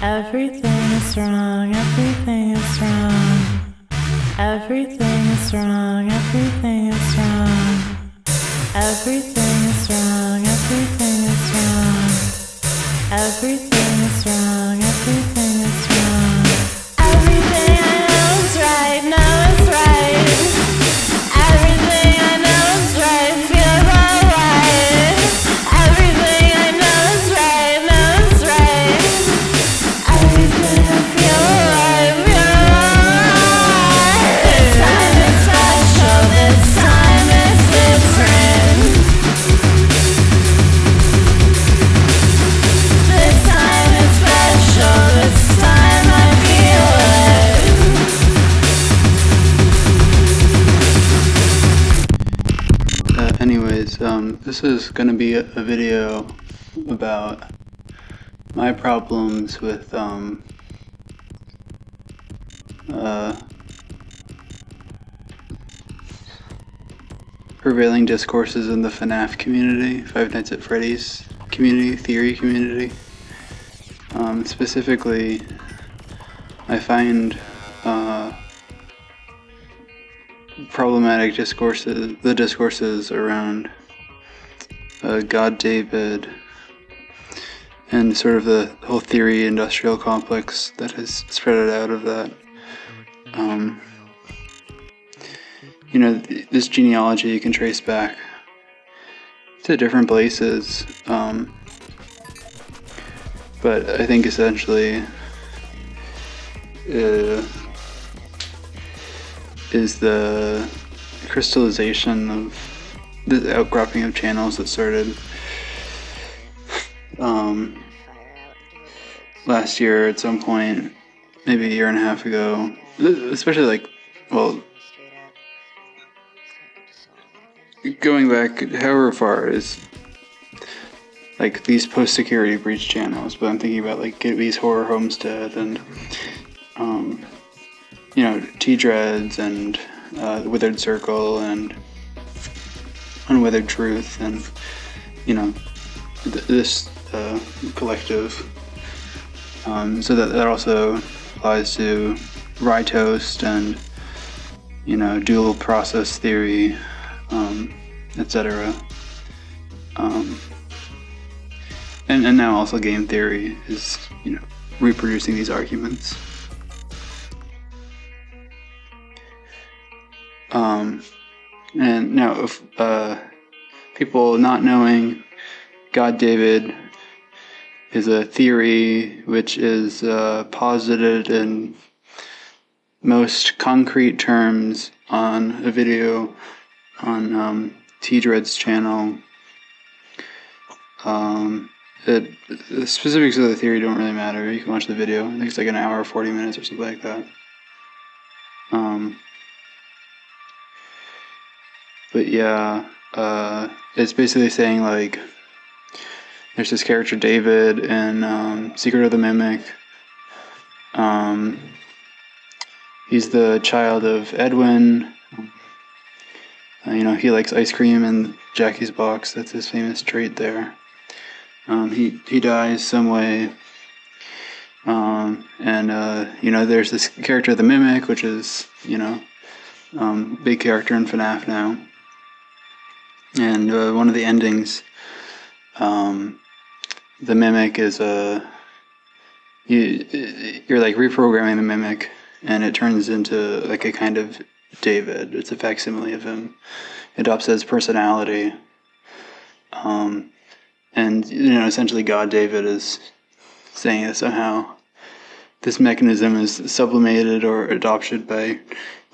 Everything is wrong, everything is wrong. Everything is wrong, everything is wrong. Everything is wrong, everything is wrong. Everything is wrong, everything is wrong. Everything I know is right, know is right. Everything I know is right, feels alright. Everything I know is right, know is right. Everything I feel alright, feel alright. This time is special, this time is different. This time is special, this time I feel it. Anyways, this is gonna be a video about my problems with prevailing discourses in the FNAF community, Five Nights at Freddy's community, theory community. Specifically, I find problematic the discourses around GodDavid and sort of the whole theory industrial complex that has spread out of that. This genealogy you can trace back to different places, but I think essentially is the crystallization of the outcropping of channels that started last year at some point, maybe a year and a half ago, especially going back however far is these post-security breach channels, but I'm thinking about Gibby's Horror Homestead and T-Dreads and Withered Circle and Unweathered Truth and this collective. So that also applies to Rye Toast and dual process theory, etc. And now also game theory is reproducing these arguments. And now, if people not knowing, GodDavid is a theory which is posited in most concrete terms on a video on T-Dread's channel. The specifics of the theory don't really matter. You can watch the video. I think it's an hour, 40 minutes or something like that. But yeah, it's basically saying there's this character David in Secret of the Mimic. He's the child of Edwin. He likes ice cream in Jackie's box. That's his famous trait there. He dies some way. And there's this character the Mimic, which is, big character in FNAF now. And one of the endings, the Mimic is you're reprogramming the Mimic, and it turns into a kind of David. It's a facsimile of him. It adopts his personality. And essentially GodDavid is saying that somehow this mechanism is sublimated or adopted by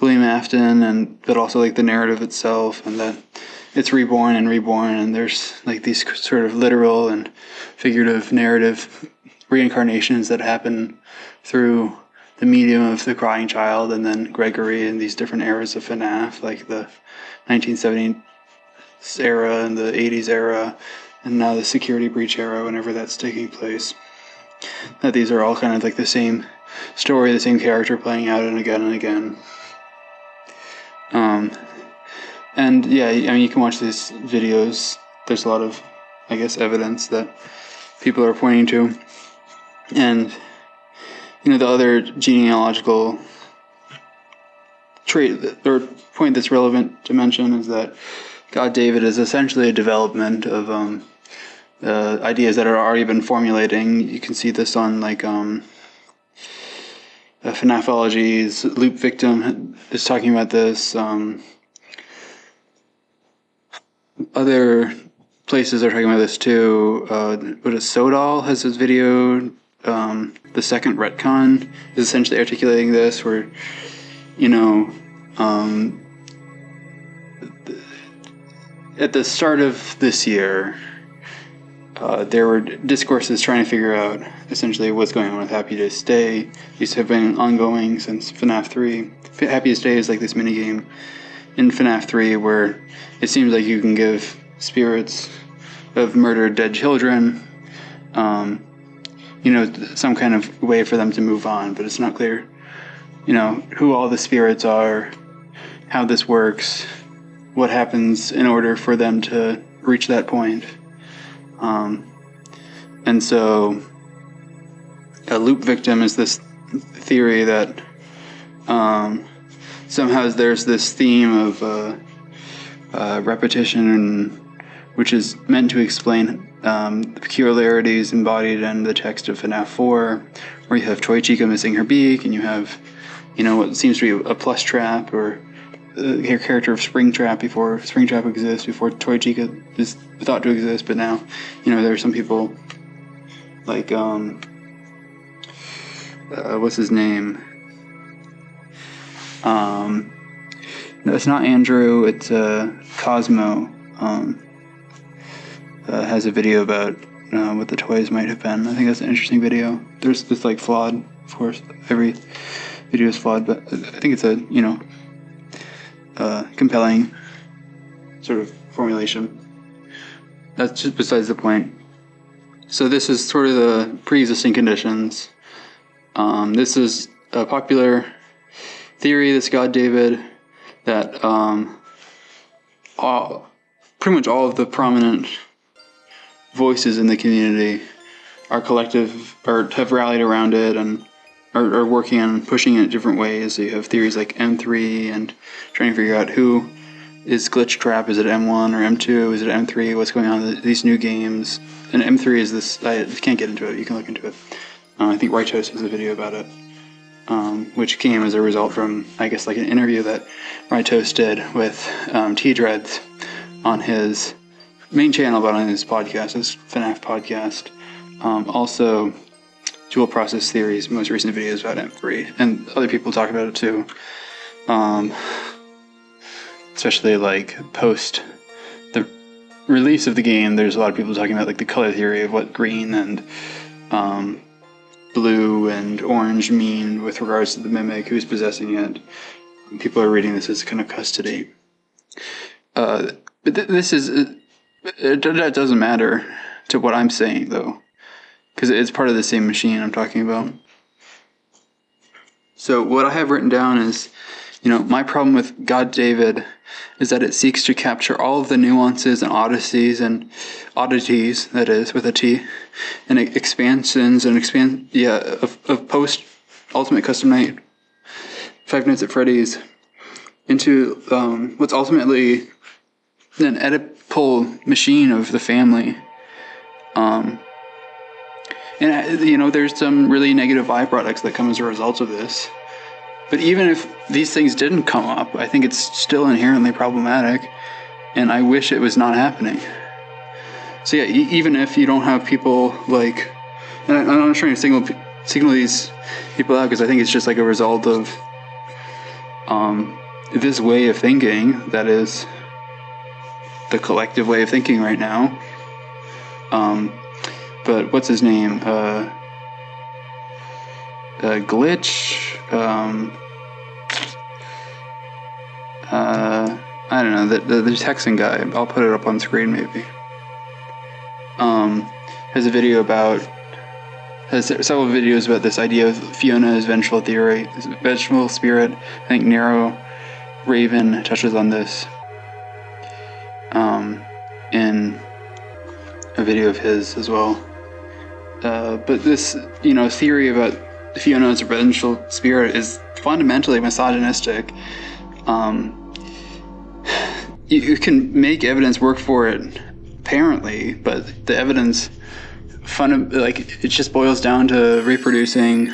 William Afton, but also the narrative itself, and that it's reborn, and there's these sort of literal and figurative narrative reincarnations that happen through the medium of the crying child and then Gregory in these different eras of FNAF, the 1970s era and the 80s era, and now the security breach era, whenever that's taking place. That these are all kind of the same story, the same character playing out and again and again. And yeah, you can watch these videos. There's a lot of, evidence that people are pointing to. And the other genealogical trait or point that's relevant to mention is that GodDavid is essentially a development of ideas that are already been formulating. You can see this on like FNAFology's Loop Victim is talking about this. Other places are talking about this too. Sodal has this video. The second retcon is essentially articulating this, where at the start of this year, there were discourses trying to figure out essentially what's going on with Happiest Day. These have been ongoing since FNAF 3. Happiest Day is like this minigame in FNAF 3 where it seems like you can give spirits of murdered dead children, some kind of way for them to move on, but it's not clear, who all the spirits are, how this works, what happens in order for them to reach that point. And so a loop victim is this theory that somehow there's this theme of repetition, which is meant to explain the peculiarities embodied in the text of FNAF 4, where you have Toy Chica missing her beak, and you have, what seems to be a plush trap, or the character of Springtrap before Springtrap exists, before Toy Chica is thought to exist, but now, there are some people like, what's his name? No, it's not Andrew, it's Cosmo. Has a video about what the toys might have been. I think that's an interesting video. There's this flawed, of course, every video is flawed, but I think it's a, compelling sort of formulation. That's just besides the point. So this is sort of the pre-existing conditions. This is a popular theory, this GodDavid, that pretty much all of the prominent voices in the community are collective, or have rallied around it, and are working on pushing it in different ways. So you have theories like M3 and trying to figure out who is Glitch Trap. Is it M1 or M2? Is it M3? What's going on with these new games? And M3 is this, I can't get into it, you can look into it. I think Rytos has a video about it, which came as a result from, I guess, an interview that Rytos did with T-Dreads on his main channel, but on his podcast, his FNAF podcast. Also, Dual Process Theory's most recent videos about M3, and other people talk about it too. Especially post the release of the game, there's a lot of people talking about the color theory of what green and blue and orange mean with regards to the mimic, who's possessing it. People are reading this as kind of custody. But this is, that doesn't matter to what I'm saying though, because it's part of the same machine I'm talking about. So what I have written down is, my problem with GodDavid is that it seeks to capture all of the nuances and oddities, that is, with a T, and expansions and of post Ultimate Custom Night, Five Nights at Freddy's, into what's ultimately an Oedipal machine of the family. And there's some really negative byproducts that come as a result of this. But even if these things didn't come up, I think it's still inherently problematic, and I wish it was not happening. So yeah, even if you don't have people and I'm not trying to signal these people out, because I think it's just a result of this way of thinking that is the collective way of thinking right now. But what's his name? Glitch. I don't know, the Texan guy. I'll put it up on screen maybe. Has a video has several videos about this idea of Fiona's vengeful theory, this vengeful spirit. I think Nero Raven touches on this in a video of his as well. But this, theory about Fiona's vengeful spirit is fundamentally misogynistic. You can make evidence work for it, apparently, but the evidence, it just boils down to reproducing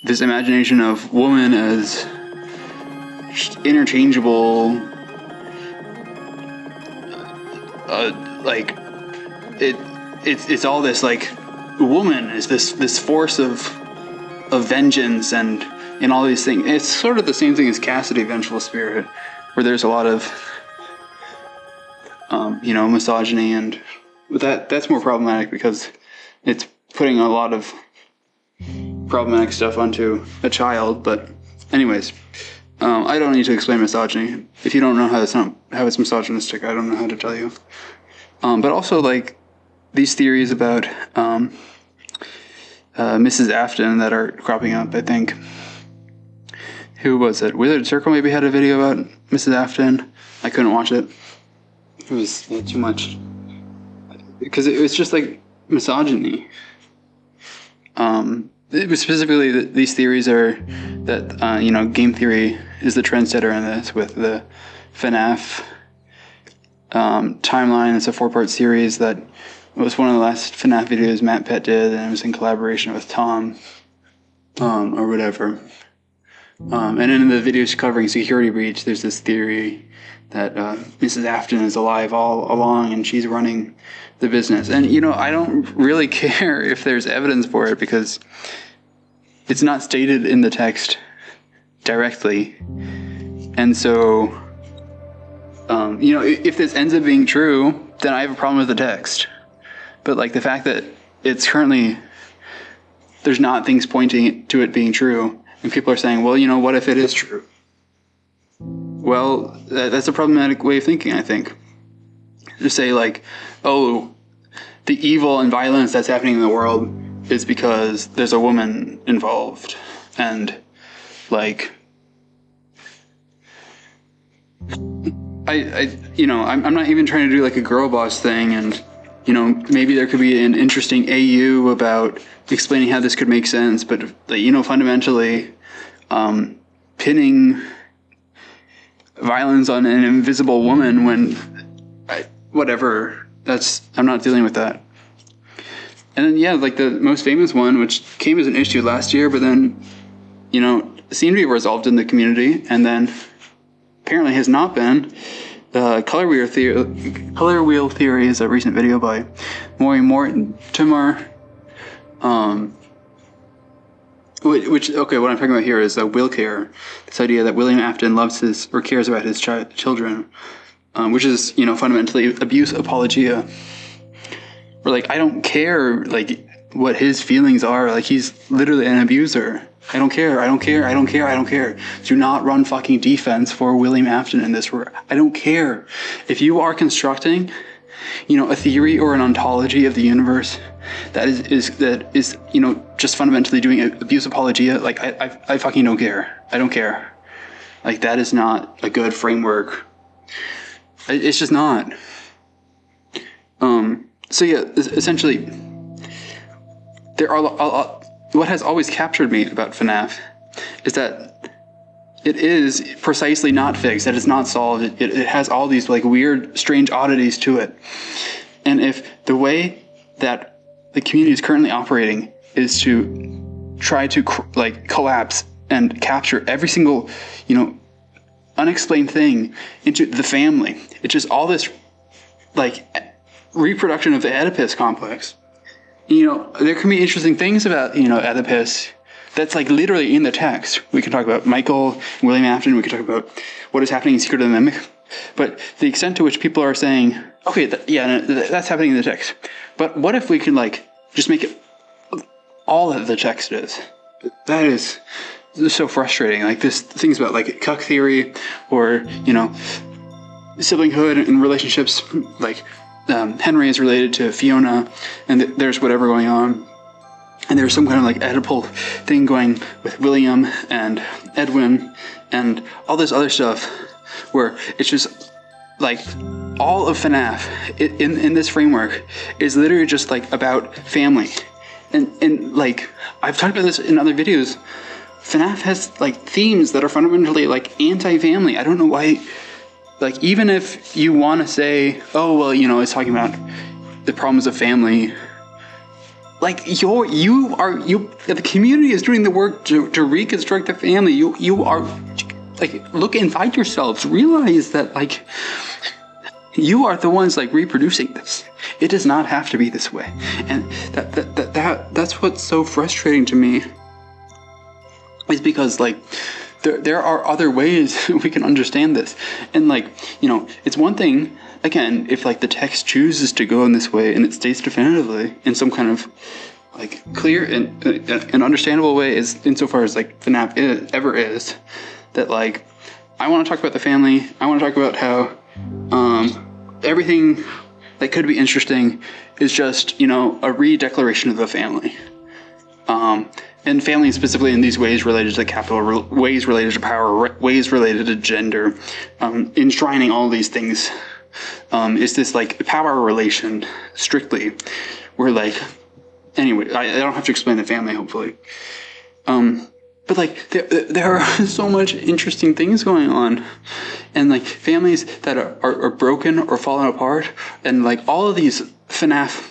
this imagination of woman as interchangeable, it's all this, like, woman is this force of vengeance and all these things. It's sort of the same thing as Cassidy, vengeful spirit, where there's a lot of misogyny, and that's more problematic because it's putting a lot of problematic stuff onto a child. But anyways, I don't need to explain misogyny. If you don't know how it's misogynistic, I don't know how to tell you. But also, like, these theories about Mrs. Afton that are cropping up, I think. Who was it? Wizard Circle maybe had a video about Mrs. Afton. I couldn't watch it. It was too much. Because it was just like misogyny. It was specifically these theories are that, game theory is the trendsetter in this with the FNAF timeline. It's a 4-part series that was one of the last FNAF videos Matt Pett did, and it was in collaboration with Tom, or whatever. And in the videos covering Security Breach, there's this theory that Mrs. Afton is alive all along and she's running the business. And, I don't really care if there's evidence for it because it's not stated in the text directly. And so, if this ends up being true, then I have a problem with the text. But, like, the fact that it's currently, there's not things pointing to it being true, and people are saying, well, what if it is true? Well, that's a problematic way of thinking, I think. To say, like, oh, the evil and violence that's happening in the world is because there's a woman involved. And, like, I'm not even trying to do, like, a girl boss thing, and, maybe there could be an interesting AU about explaining how this could make sense, but, fundamentally, pinning violence on an invisible woman I'm not dealing with that. And then, like the most famous one, which came as an issue last year, but then, seemed to be resolved in the community, and then apparently has not been. Color Wheel Theory is a recent video by Maury Mortimer. What I'm talking about here is will care. This idea that William Afton loves or cares about his children, which is, fundamentally abuse apologia. Or, like, I don't care, like, what his feelings are. Like, he's literally an abuser. I don't care. Do not run fucking defense for William Afton in this work. I don't care. If you are constructing, a theory or an ontology of the universe that is just fundamentally doing abuse apologia, like, I fucking don't care. I don't care. Like, that is not a good framework. It's just not. So yeah, essentially, there are what has always captured me about FNAF is that it is precisely not fixed, that it's not solved. It has all these, like, weird, strange oddities to it. And if the way that the community is currently operating is to try to collapse and capture every single, unexplained thing into the family, it's just all this, like, reproduction of the Oedipus complex. There can be interesting things about, Oedipus that's, like, literally in the text. We can talk about Michael, William Afton, we can talk about what is happening in Secret of the Mimic. But the extent to which people are saying, okay, that's happening in the text. But what if we can, like, just make it all that the text is? That is so frustrating. Like, this things about, like, cuck theory or, siblinghood and relationships, like, Henry is related to Fiona, and there's whatever going on, and there's some kind of, like, Oedipal thing going with William and Edwin and all this other stuff, where it's just, like, all of FNAF in this framework is literally just, like, about family, and like, I've talked about this in other videos. FNAF has like themes that are fundamentally like anti-family. I don't know why. Like, even if you want to say, oh well, you know, it's talking about the problems of family. Like the community is doing the work to reconstruct the family. You are like, look inside yourselves. Realize that like you are the ones like reproducing this. It does not have to be this way, and that's what's so frustrating to me. Is because like there are other ways we can understand this, and like, you know, it's one thing. Again, if like the text chooses to go in this way and it states definitively in some kind of like clear and understandable way, is insofar as like FNAF ever is, that like I want to talk about the family. I want to talk about how everything that could be interesting is just, you know, a re-declaration of the family. And family specifically in these ways related to capital, ways related to power, ways related to gender, enshrining all these things. Is this like power relation strictly, where like, anyway, I don't have to explain the family, hopefully. But like there are so much interesting things going on, and like families that are broken or falling apart, and like all of these FNAF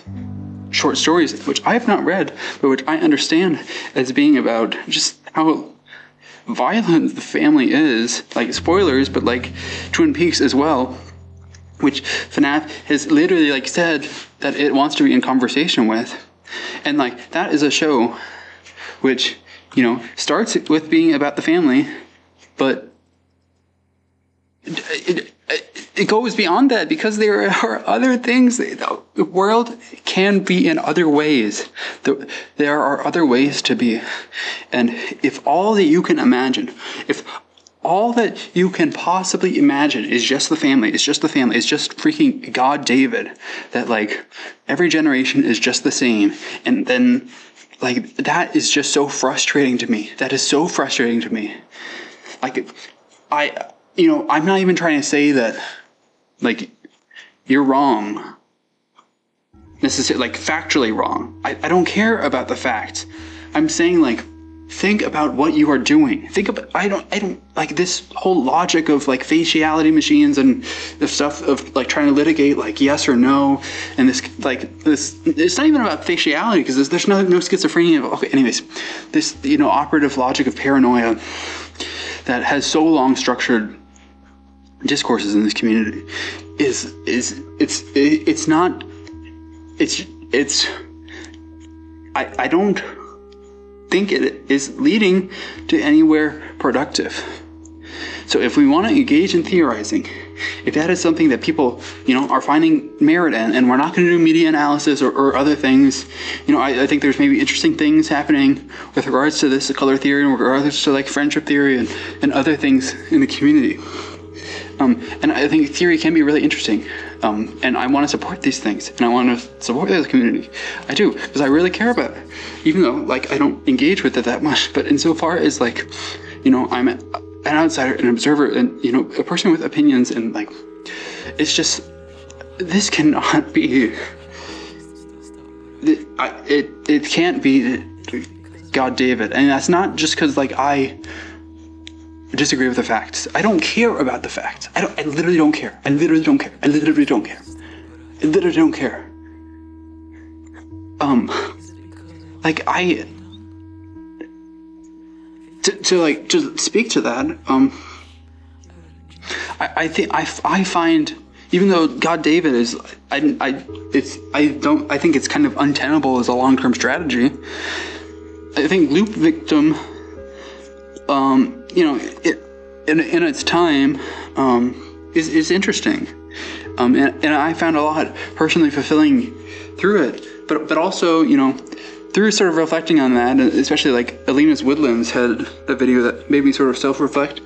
short stories, which I have not read, but which I understand as being about just how violent the family is. Like, spoilers, but like Twin Peaks as well, which FNAF has literally like said that it wants to be in conversation with. And like, that is a show which, you know, starts with being about the family, but it goes beyond that, because there are other things. The world can be in other ways. There are other ways to be. And if all that you can imagine, if all that you can possibly imagine is just the family, it's just freaking GodDavid, that like every generation is just the same, and then like that is just so frustrating to me. That is so frustrating to me. Like, I'm not even trying to say that like you're wrong, necessarily, like factually wrong. I don't care about the facts. I'm saying like, think about what you are doing. Think about, I don't like this whole logic of like faciality machines and the stuff of like trying to litigate like yes or no, and this, it's not even about faciality, because there's no schizophrenia. Okay, anyways, this, you know, operative logic of paranoia that has so long structured discourses in this community I don't think it is leading to anywhere productive. So if we want to engage in theorizing, if that is something that people, you know, are finding merit in, and we're not going to do media analysis or other things, you know, I think there's maybe interesting things happening with regards to this color theory, and with regards to like friendship theory and other things in the community. And I think theory can be really interesting. And I want to support these things, and I want to support the community. I do, because I really care about it, even though like I don't engage with it that much. But insofar as like, you know, I'm an outsider, an observer, and, you know, a person with opinions, and like, it's just, this cannot be, it can't be GodDavid. And that's not just because like I disagree with the facts. I don't care about the facts. I literally don't care. I literally don't care. Like to speak to that, I think I find, even though GodDavid is, I think it's kind of untenable as a long-term strategy. I think Loop Victim, you know, in its time, is interesting, and I found a lot personally fulfilling through it. But also, you know, through sort of reflecting on that, especially like Alina's Woodlands had a video that made me sort of self-reflect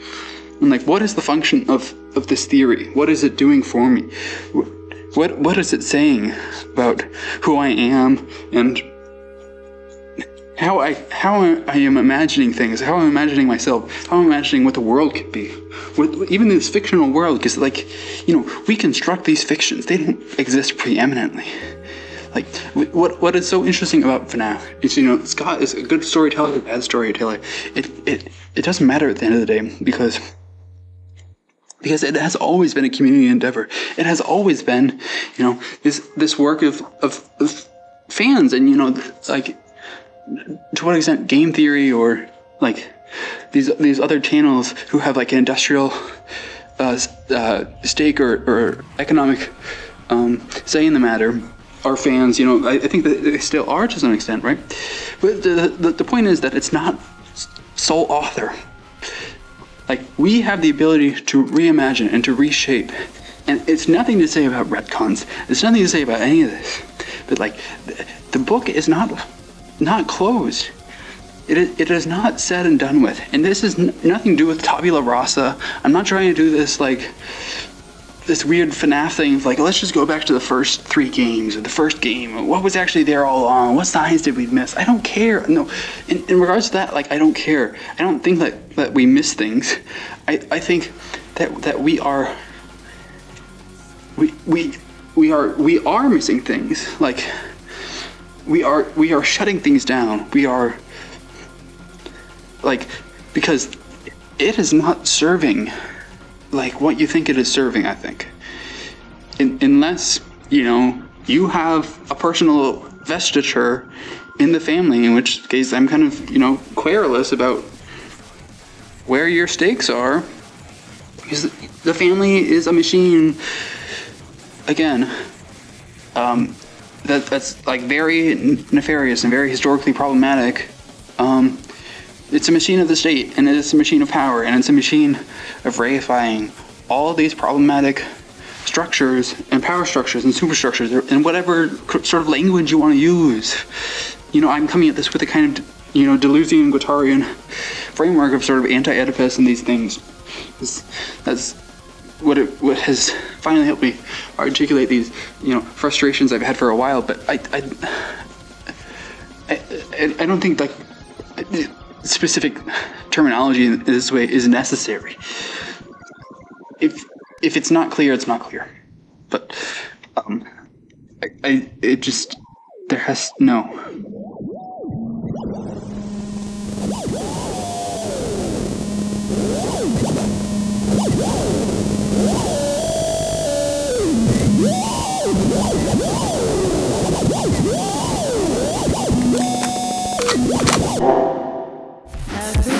on like, what is the function of this theory? What is it doing for me? What is it saying about who I am, and how I am imagining things, how I'm imagining myself, how I'm imagining what the world could be, with even this fictional world, because like, you know, we construct these fictions, they don't exist preeminently. Like, what is so interesting about FNAF is, Scott is a good storyteller, a bad storyteller. It doesn't matter at the end of the day, because it has always been a community endeavor. It has always been, this work of fans, and like, to what extent game theory or like these other channels who have like an industrial stake or economic say in the matter are fans. I think that they still are to some extent, right? But the point is that it's not sole author. Like, we have the ability to reimagine and to reshape, and it's nothing to say about retcons. It's nothing to say about any of this. But like, the book is not closed. It is not said and done with, and this is nothing to do with tabula rasa. I'm not trying to do this like this weird FNAF thing of like, let's just go back to the first 3 games or the first game. What was actually there all along? What signs did we miss? I don't care. No, in regards to that, like, I don't care. I don't think that we miss things. I think that we are missing things. Like, we are shutting things down. We are like, because it is not serving like what you think it is serving, I think. Unless, you have a personal vestiture in the family, in which case I'm kind of, querulous about where your stakes are. Because the family is a machine, again, that's like very nefarious and very historically problematic. It's a machine of the state, and it's a machine of power, and it's a machine of reifying all of these problematic structures and power structures and superstructures, and whatever sort of language you want to use. I'm coming at this with a kind of, Deleuzian Guattarian framework of sort of anti-Oedipus and these things. That's what has finally helped me articulate these, frustrations I've had for a while. But I don't think like specific terminology in this way is necessary. If it's not clear, it's not clear. But there has no. Everything